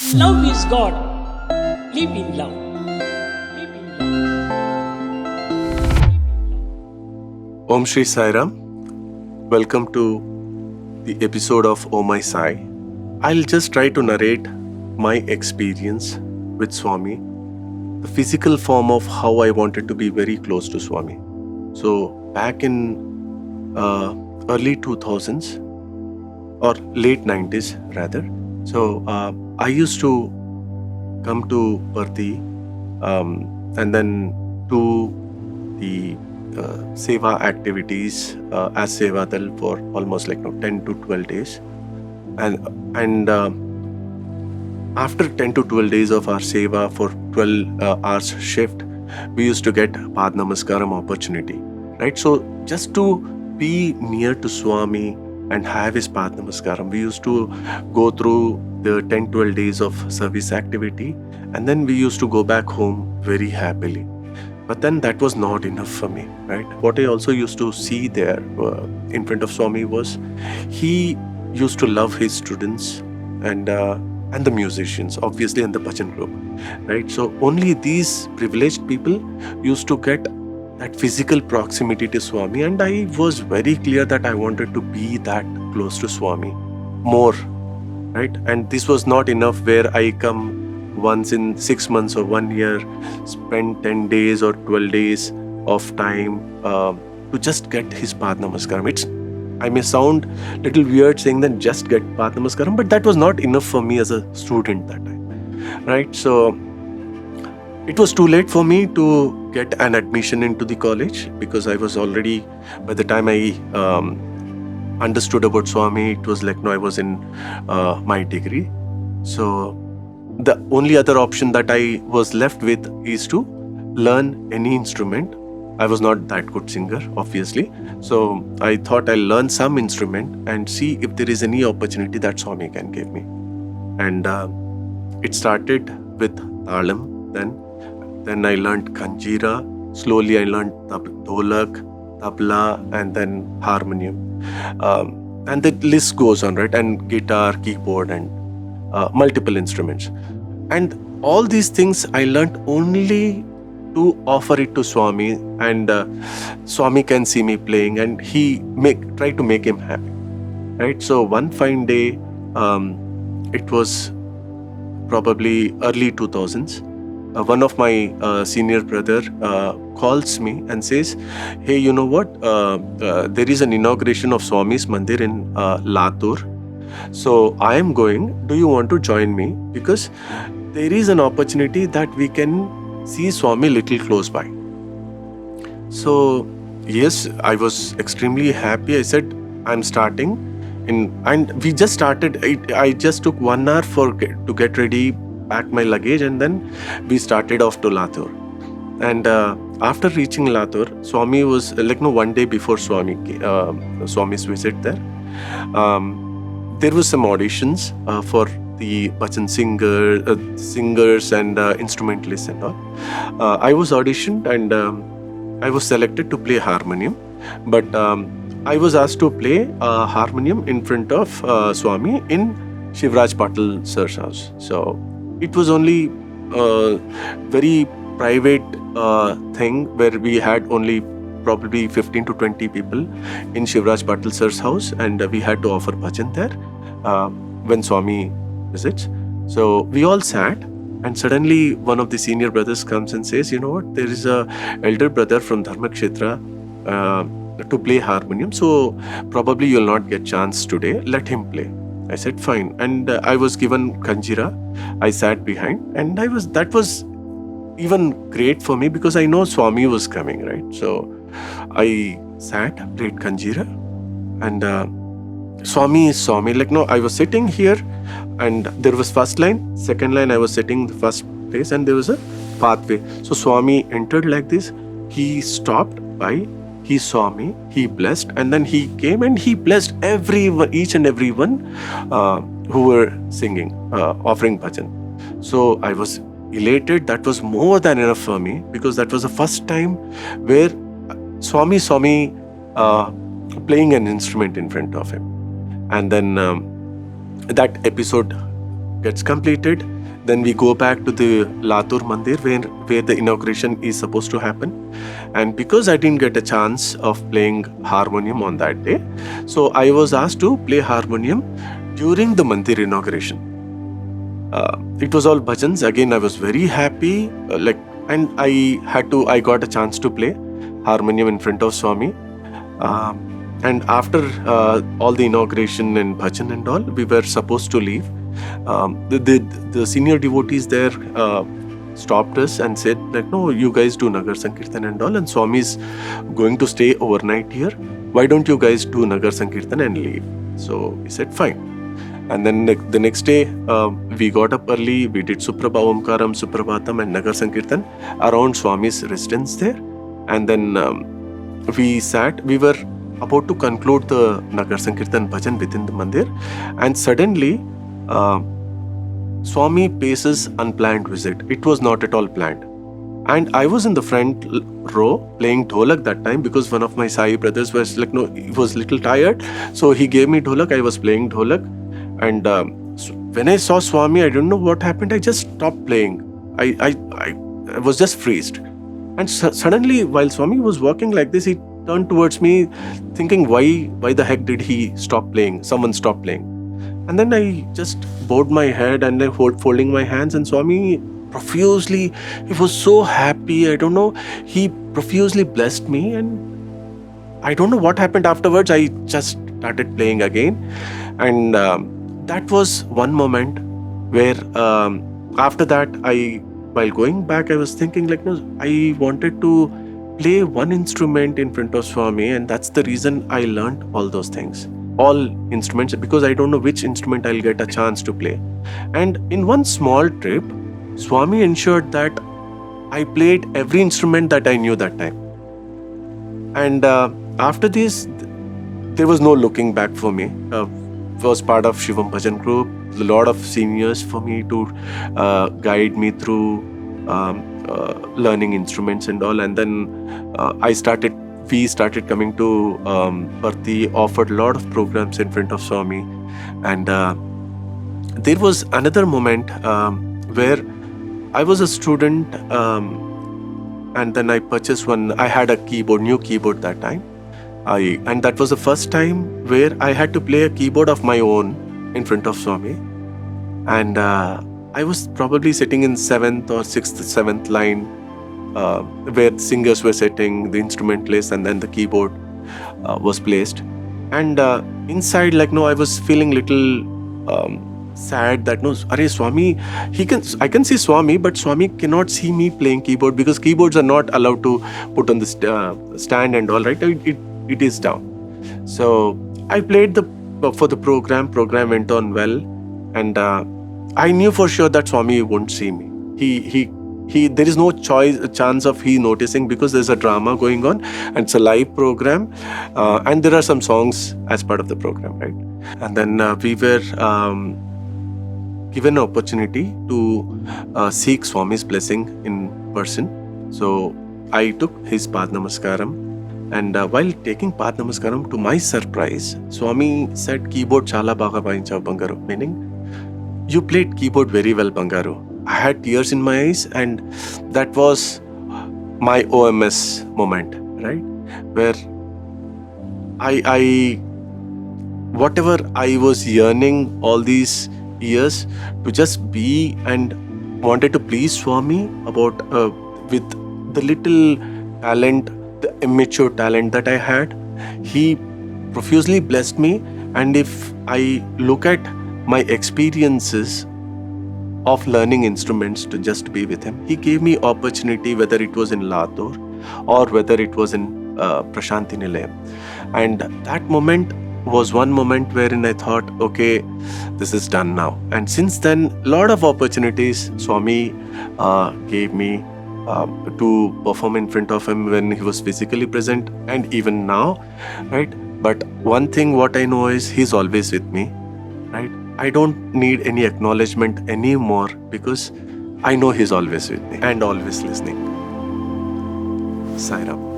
Love is God. Live in love. Live in love. Om Shri Sai Ram. Welcome to the episode of Oh My Sai. I'll just try to narrate my experience with Swami, the physical form of how I wanted to be very close to Swami. So back in early 2000s or late 90s rather. So I used to come to Parthi and then do the seva activities as Sevadal for almost 10 to 12 days. And after 10 to 12 days of our seva for 12 hours shift, we used to get Pad Namaskaram opportunity, right? So just to be near to Swami and have his Pad Namaskaram, we used to go through the 10-12 days of service activity, and then we used to go back home very happily. But then that was not enough for me, right? What I also used to see there in front of Swami was he used to love his students and the musicians, obviously, and the bhajan group, right? So only these privileged people used to get that physical proximity to Swami, and I was very clear that I wanted to be that close to Swami more, right? And this was not enough where I come once in 6 months or 1 year, spend 10 days or 12 days of time to just get his Pad Namaskaram. I may sound a little weird saying that just get Pad Namaskaram, but that was not enough for me as a student that time, right? So it was too late for me to get an admission into the college because I was already, by the time I understood about Swami, it was I was in my degree. So the only other option that I was left with is to learn any instrument. I was not that good singer, obviously. So I thought I'll learn some instrument and see if there is any opportunity that Swami can give me. And it started with Talam then. Then I learned Kanjira. Slowly I learned Dholak, Tabla, and then harmonium. And the list goes on, right? And guitar, keyboard, and multiple instruments. And all these things I learned only to offer it to Swami, and Swami can see me playing and try to make him happy, right? So one fine day, it was probably early 2000s, one of my senior brother calls me and says, hey, you know what, there is an inauguration of Swami's Mandir in Latur. So I am going, do you want to join me? Because there is an opportunity that we can see Swami little close by. So yes, I was extremely happy. I said, I'm starting. And we just started. I just took 1 hour to get ready, pack my luggage, and then we started off to Latur. And after reaching Latur, Swami was one day before Swami's visit there. There was some auditions for the bhajan singers and instrumentalists and all. I was auditioned and I was selected to play harmonium, but I was asked to play harmonium in front of Swami in Shivraj Patil sir's house. So it was only a very private thing where we had only probably 15 to 20 people in Shivraj Patil sir's house, and we had to offer bhajan there when Swami visits. So we all sat, and suddenly one of the senior brothers comes and says, you know what, there is a elder brother from Dharmakshetra to play harmonium, so probably you'll not get chance today, let him play. I said fine, and I was given Kanjira. I sat behind, and that was even great for me because I know Swami was coming, right? So I sat, played Kanjira, and Swami is Swami. I was sitting here, and there was first line, second line, I was sitting the first place, and there was a pathway. So Swami entered like this. He stopped by, he saw me, he blessed, and then he came and he blessed each and everyone who were singing, offering bhajan. So I was elated. That was more than enough for me because that was the first time where Swami saw me playing an instrument in front of him. And then that episode gets completed, then we go back to the Latur Mandir where the inauguration is supposed to happen. And because I didn't get a chance of playing harmonium on that day, so I was asked to play harmonium during the Mandir inauguration. It was all bhajans. Again, I was very happy, and I got a chance to play harmonium in front of Swami. And after all the inauguration and bhajan and all, we were supposed to leave. The senior devotees there stopped us and said that, no, you guys do Nagar Sankirtan and all, and Swami is going to stay overnight here. Why don't you guys do Nagar Sankirtan and leave? So we said, fine. And then the next day, we got up early, we did Suprabha Omkaram, Suprabhatam and Nagar Sankirtan around Swami's residence there. And then we were about to conclude the Nagar Sankirtan bhajan within the mandir, and suddenly Swami pays unplanned visit. It was not at all planned. And I was in the front row playing dholak that time, because one of my Sai brothers was he was little tired. So he gave me dholak, I was playing dholak. And when I saw Swami, I don't know what happened, I just stopped playing. I was just freezed. And suddenly, while Swami was walking like this, he turned towards me thinking, why the heck did he stop playing? Someone stopped playing. And then I just bowed my head and then folding my hands, and Swami profusely, he was so happy. I don't know, he profusely blessed me, and I don't know what happened afterwards. I just started playing again. And that was one moment where after that, while going back, I was thinking I wanted to play one instrument in front of Swami, and that's the reason I learned all those things. All instruments, because I don't know which instrument I'll get a chance to play. And in one small trip, Swami ensured that I played every instrument that I knew that time. And after this, there was no looking back for me. Was part of Shivam Bhajan group, a lot of seniors for me to guide me through learning instruments and all. And then we started coming to Parthi, offered a lot of programs in front of Swami. And there was another moment where I was a student, and then I purchased I had a new keyboard that time. And that was the first time where I had to play a keyboard of my own in front of Swami. And I was probably sitting in 7th or 6th, 7th line, where the singers were sitting, the instrument list, and then the keyboard was placed. And inside, I was feeling little sad that Swami, I can see Swami, but Swami cannot see me playing keyboard, because keyboards are not allowed to put on the stand and all, right? It is down. So I played for the program. Program went on well, and I knew for sure that Swami won't see me. There is no chance of he noticing, because there's a drama going on and it's a live program, and there are some songs as part of the program, right? And then we were given an opportunity to seek Swami's blessing in person. So I took his Pad Namaskaram, and while taking Pad Namaskaram, to my surprise, Swami said, "Keyboard chala baga vainchav Bangaru," meaning, you played keyboard very well, Bangaru. I had tears in my eyes, and that was my OMS moment, right? Where whatever I was yearning all these years to just be, and wanted to please Swami about with the little talent, the immature talent that I had, he profusely blessed me. And if I look at my experiences of learning instruments to just be with him, he gave me opportunity, whether it was in Latur or whether it was in Prasanthi Nilayam. And that moment was one moment wherein I thought, okay, this is done now. And since then, a lot of opportunities Swami gave me to perform in front of him when he was physically present, and even now, right? But one thing what I know is he's always with me, right? I don't need any acknowledgement anymore, because I know he's always with me and always listening. Sai Ram.